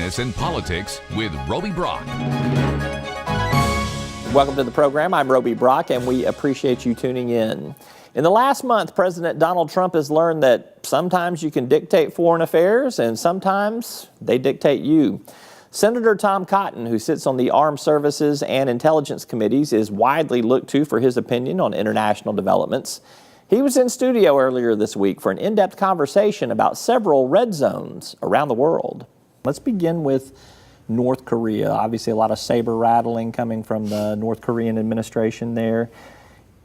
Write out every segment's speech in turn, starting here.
business and politics with Roby Brock. Welcome to the program. I'm Roby Brock, and we appreciate you tuning in. In the last month, President Donald Trump has learned that sometimes you can dictate foreign affairs and sometimes they dictate you. Senator Tom Cotton, who sits on the Armed Services and Intelligence Committees, is widely looked to for his opinion on international developments. He was in studio earlier this week for an in-depth conversation about several red zones around the world. Let's begin with North Korea. Obviously, a lot of saber rattling coming from the North Korean administration there.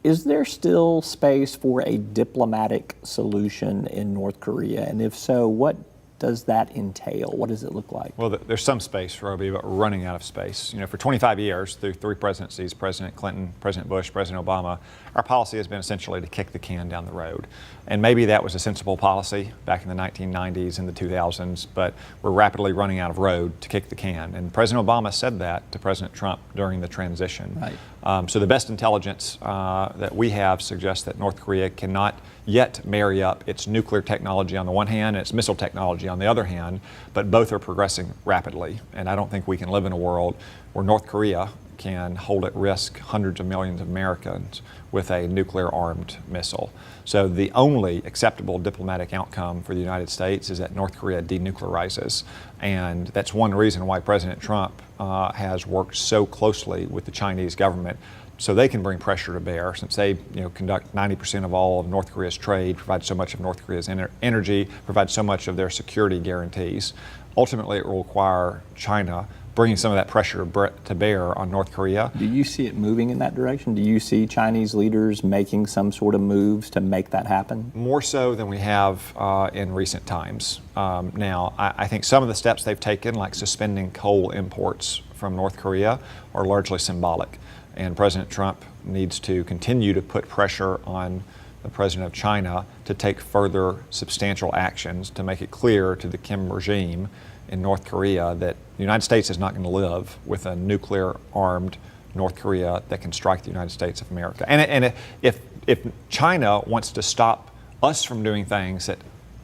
Is there still space for a diplomatic solution in North Korea? And if so, what does that entail? What does it look like? Well, there's some space, Roby, but we're running out of space. You know, for 25 years, through three presidencies, President Clinton, President Bush, President Obama, our policy has been essentially to kick the can down the road. And maybe that was a sensible policy back in the 1990s and the 2000s, but we're rapidly running out of road to kick the can. And President Obama said that to President Trump during the transition. Right. So the best intelligence that we have suggests that North Korea cannot yet marry up its nuclear technology on the one hand and its missile technology on the other hand, but both are progressing rapidly. And I don't think we can live in a world where North Korea can hold at risk hundreds of millions of Americans with a nuclear-armed missile. So the only acceptable diplomatic outcome for the United States is that North Korea denuclearizes. And that's one reason why President Trump has worked so closely with the Chinese government so they can bring pressure to bear, since they conduct 90% of all of North Korea's trade, provide so much of North Korea's energy, provide so much of their security guarantees. Ultimately, it will require China bringing some of that pressure to bear on North Korea. Do you see it moving in that direction? Do you see Chinese leaders making some sort of moves to make that happen? More so than we have in recent times. Now, I think some of the steps they've taken, like suspending coal imports from North Korea, are largely symbolic. And President Trump needs to continue to put pressure on the president of China to take further substantial actions to make it clear to the Kim regime in North Korea that the United States is not going to live with a nuclear-armed North Korea that can strike the United States of America. And if China wants to stop us from doing things that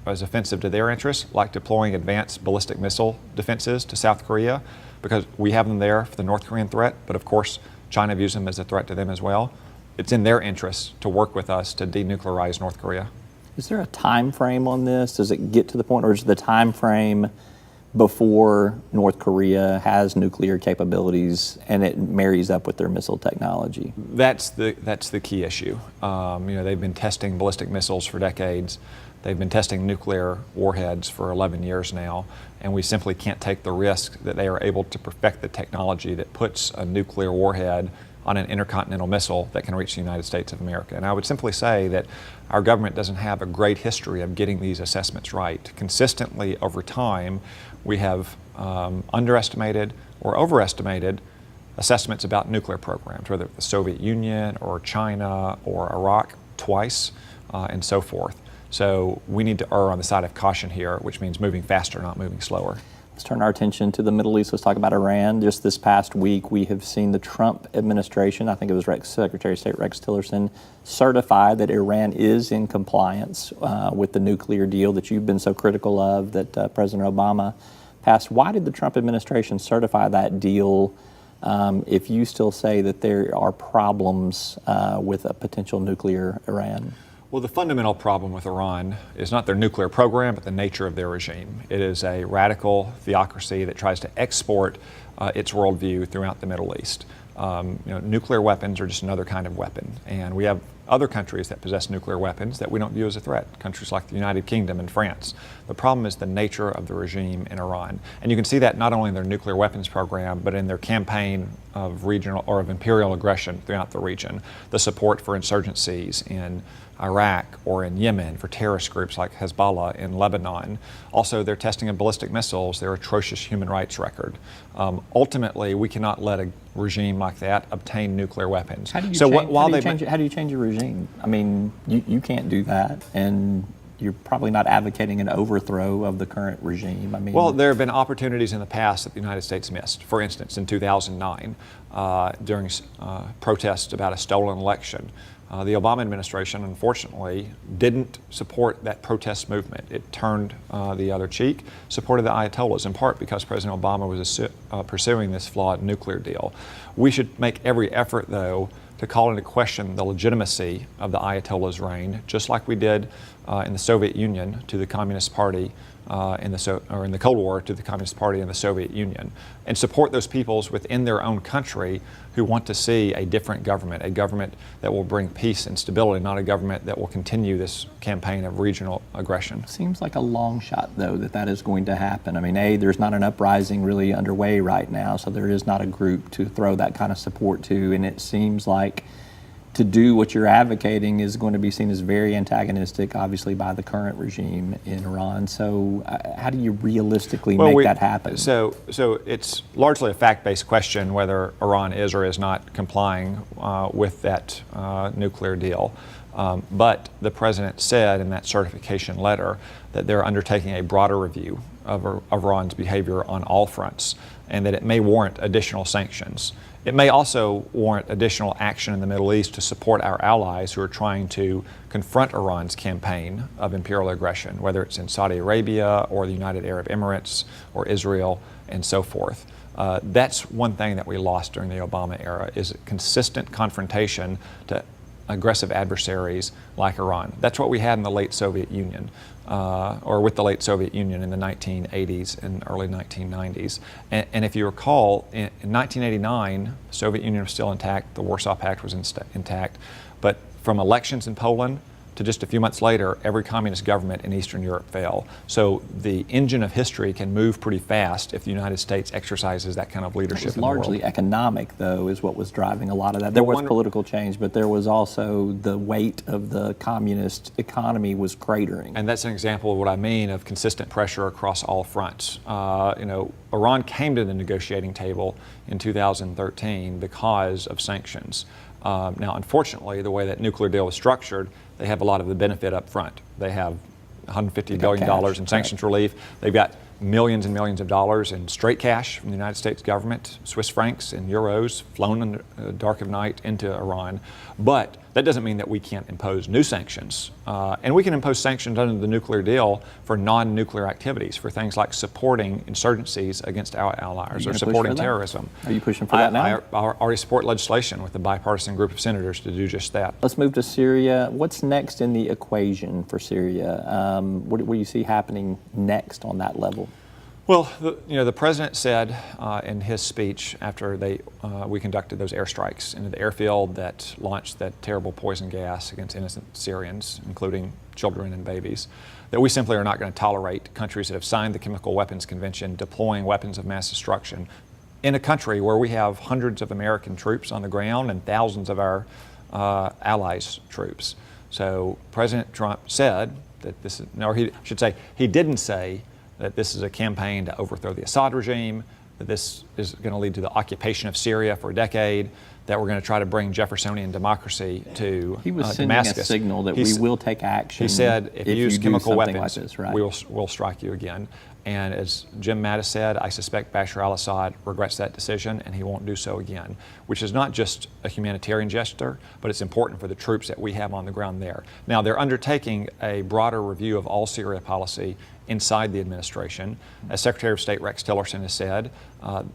is offensive to their interests, like deploying advanced ballistic missile defenses to South Korea, because we have them there for the North Korean threat, but of course China views them as a threat to them as well, it's in their interest to work with us to denuclearize North Korea. Is there a time frame on this? Does it get to the point, or is the time frame before North Korea has nuclear capabilities and it marries up with their missile technology? That's the key issue. They've been testing ballistic missiles for decades. They've been testing nuclear warheads for 11 years now, and we simply can't take the risk that they are able to perfect the technology that puts a nuclear warhead on an intercontinental missile that can reach the United States of America. And I would simply say that our government doesn't have a great history of getting these assessments right. Consistently over time, we have underestimated or overestimated assessments about nuclear programs, whether it's the Soviet Union or China or Iraq twice and so forth. So we need to err on the side of caution here, which means moving faster, not moving slower. Let's turn our attention to the Middle East. Let's talk about Iran. Just this past week, we have seen the Trump administration, I think it was Secretary of State Rex Tillerson, certify that Iran is in compliance with the nuclear deal that you've been so critical of, that President Obama passed. Why did the Trump administration certify that deal if you still say that there are problems with a potential nuclear Iran? Well, the fundamental problem with Iran is not their nuclear program, but the nature of their regime. It is a radical theocracy that tries to export its worldview throughout the Middle East. Nuclear weapons are just another kind of weapon, and we have other countries that possess nuclear weapons that we don't view as a threat, countries like the United Kingdom and France. The problem is the nature of the regime in Iran. And you can see that not only in their nuclear weapons program, but in their campaign of regional or of imperial aggression throughout the region, the support for insurgencies in Iraq or in Yemen, for terrorist groups like Hezbollah in Lebanon. Also, their testing of ballistic missiles, their atrocious human rights record. Ultimately, we cannot let a regime like that obtain nuclear weapons. How do you change a regime? I mean, you can't do that, and you're probably not advocating an overthrow of the current regime. I mean, well, there have been opportunities in the past that the United States missed. For instance, in 2009, during protests about a stolen election, The Obama administration, unfortunately, didn't support that protest movement. It turned the other cheek, supported the Ayatollahs, in part because President Obama was pursuing this flawed nuclear deal. We should make every effort, though, to call into question the legitimacy of the Ayatollah's reign, just like we did in the Soviet Union to the Communist Party in the Cold War to the Communist Party in the Soviet Union, and support those peoples within their own country who want to see a different government, a government that will bring peace and stability, not a government that will continue this campaign of regional aggression. Seems like a long shot, though, that is going to happen. I mean, there's not an uprising really underway right now, so there is not a group to throw that kind of support to, and it seems like to do what you're advocating is going to be seen as very antagonistic, obviously, by the current regime in Iran. So how do you realistically make that happen? So it's largely a fact-based question whether Iran is or is not complying with that nuclear deal. But the president said in that certification letter that they're undertaking a broader review of Iran's behavior on all fronts, and that it may warrant additional sanctions. It may also warrant additional action in the Middle East to support our allies who are trying to confront Iran's campaign of imperial aggression, whether it's in Saudi Arabia or the United Arab Emirates or Israel and so forth. That's one thing that we lost during the Obama era, is consistent confrontation to aggressive adversaries like Iran. That's what we had in the late Soviet Union, or with the late Soviet Union in the 1980s and early 1990s. And if you recall, in 1989, the Soviet Union was still intact, the Warsaw Pact was intact, but from elections in Poland to just a few months later, every communist government in Eastern Europe fell. So the engine of history can move pretty fast if the United States exercises that kind of leadership in the world. Largely economic, though, is what was driving a lot of that. There was political change, but there was also the weight of the communist economy was cratering. And that's an example of what I mean of consistent pressure across all fronts. Iran came to the negotiating table in 2013 because of sanctions. Now, unfortunately, the way that nuclear deal was structured, they have a lot of the benefit up front. They have $150 billion in sanctions relief. They've got millions and millions of dollars in straight cash from the United States government, Swiss francs and euros, flown in the dark of night into Iran. But that doesn't mean that we can't impose new sanctions. And we can impose sanctions under the nuclear deal for non-nuclear activities, for things like supporting insurgencies against our allies or supporting terrorism. Are you pushing for that now? I already support legislation with a bipartisan group of senators to do just that. Let's move to Syria. What's next in the equation for Syria? What do you see happening next on that level? Well, the president said in his speech after we conducted those airstrikes into the airfield that launched that terrible poison gas against innocent Syrians, including children and babies, that we simply are not going to tolerate countries that have signed the Chemical Weapons Convention deploying weapons of mass destruction in a country where we have hundreds of American troops on the ground and thousands of our allies' troops. So President Trump said that this is, or he should say, he didn't say that this is a campaign to overthrow the Assad regime, that this is going to lead to the occupation of Syria for a decade, that we're going to try to bring Jeffersonian democracy to He was sending Damascus. a signal that we will take action. He said, if you use chemical weapons, like this, right? we'll strike you again. And as Jim Mattis said, I suspect Bashar al-Assad regrets that decision and he won't do so again, which is not just a humanitarian gesture, but it's important for the troops that we have on the ground there. Now, they're undertaking a broader review of all Syria policy inside the administration. As Secretary of State Rex Tillerson has said,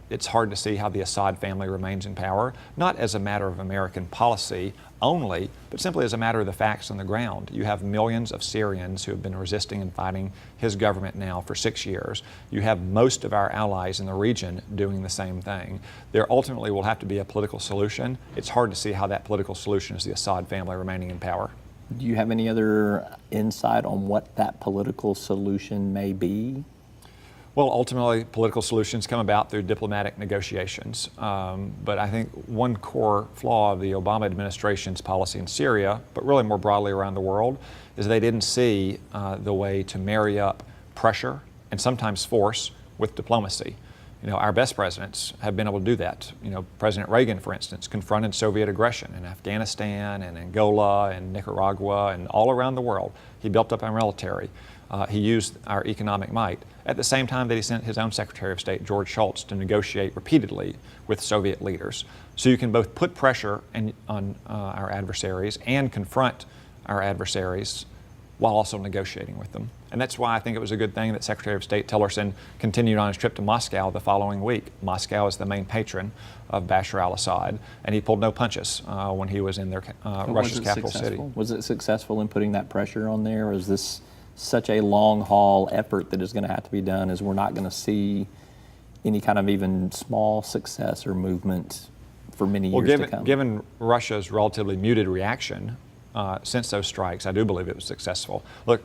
it's hard to see how the Assad family remains in power, not as a matter of American policy only, but simply as a matter of the facts on the ground. You have millions of Syrians who have been resisting and fighting his government now for 6 years. You have most of our allies in the region doing the same thing. There ultimately will have to be a political solution. It's hard to see how that political solution is the Assad family remaining in power. Do you have any other insight on what that political solution may be? Well, ultimately, political solutions come about through diplomatic negotiations. But I think one core flaw of the Obama administration's policy in Syria, but really more broadly around the world, is they didn't see the way to marry up pressure and sometimes force with diplomacy. Our best presidents have been able to do that. President Reagan, for instance, confronted Soviet aggression in Afghanistan and Angola and Nicaragua and all around the world. He built up our military. He used our economic might at the same time that he sent his own Secretary of State, George Shultz, to negotiate repeatedly with Soviet leaders. So you can both put pressure on our adversaries and confront our adversaries while also negotiating with them. And that's why I think it was a good thing that Secretary of State Tillerson continued on his trip to Moscow the following week. Moscow is the main patron of Bashar al-Assad, and he pulled no punches when he was in Russia's capital city. Was it successful in putting that pressure on there, or is this such a long-haul effort that is going to have to be done, as we're not going to see any kind of even small success or movement for many years to come? Given Russia's relatively muted reaction since those strikes, I do believe it was successful. Look,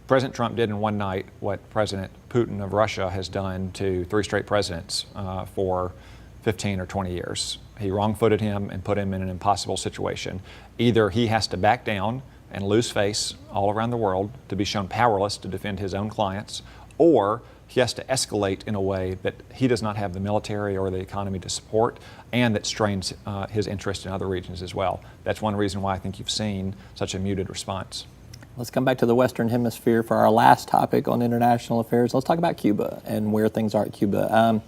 President Trump did in one night what President Putin of Russia has done to 3 straight presidents for 15 or 20 years. He wrong-footed him and put him in an impossible situation. Either he has to back down and lose face all around the world to be shown powerless to defend his own clients, or he has to escalate in a way that he does not have the military or the economy to support, and that strains his interest in other regions as well. That's one reason why I think you've seen such a muted response. Let's come back to the Western Hemisphere for our last topic on international affairs. Let's talk about Cuba and where things are at Cuba.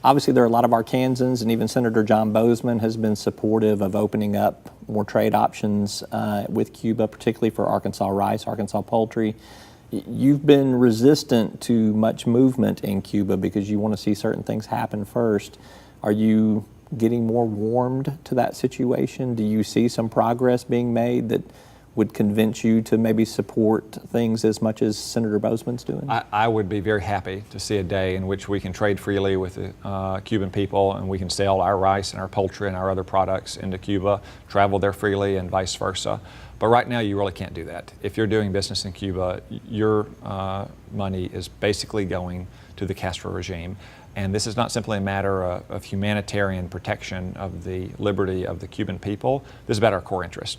Obviously, there are a lot of Arkansans, and even Senator John Boozman has been supportive of opening up more trade options with Cuba, particularly for Arkansas rice, Arkansas poultry. You've been resistant to much movement in Cuba because you want to see certain things happen first. Are you getting more warmed to that situation? Do you see some progress being made that would convince you to maybe support things as much as Senator Boozman's doing? I would be very happy to see a day in which we can trade freely with the Cuban people, and we can sell our rice and our poultry and our other products into Cuba, travel there freely, and vice versa. But right now, you really can't do that. If you're doing business in Cuba, your money is basically going to the Castro regime. And this is not simply a matter of humanitarian protection of the liberty of the Cuban people. This is about our core interest.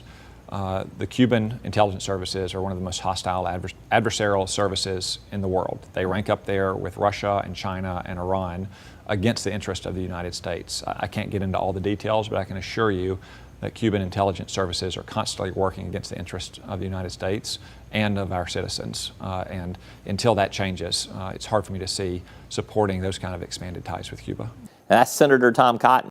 The Cuban intelligence services are one of the most hostile adversarial services in the world. They rank up there with Russia and China and Iran against the interest of the United States. I can't get into all the details, but I can assure you that Cuban intelligence services are constantly working against the interest of the United States and of our citizens. And until that changes, it's hard for me to see supporting those kind of expanded ties with Cuba. And that's Senator Tom Cotton.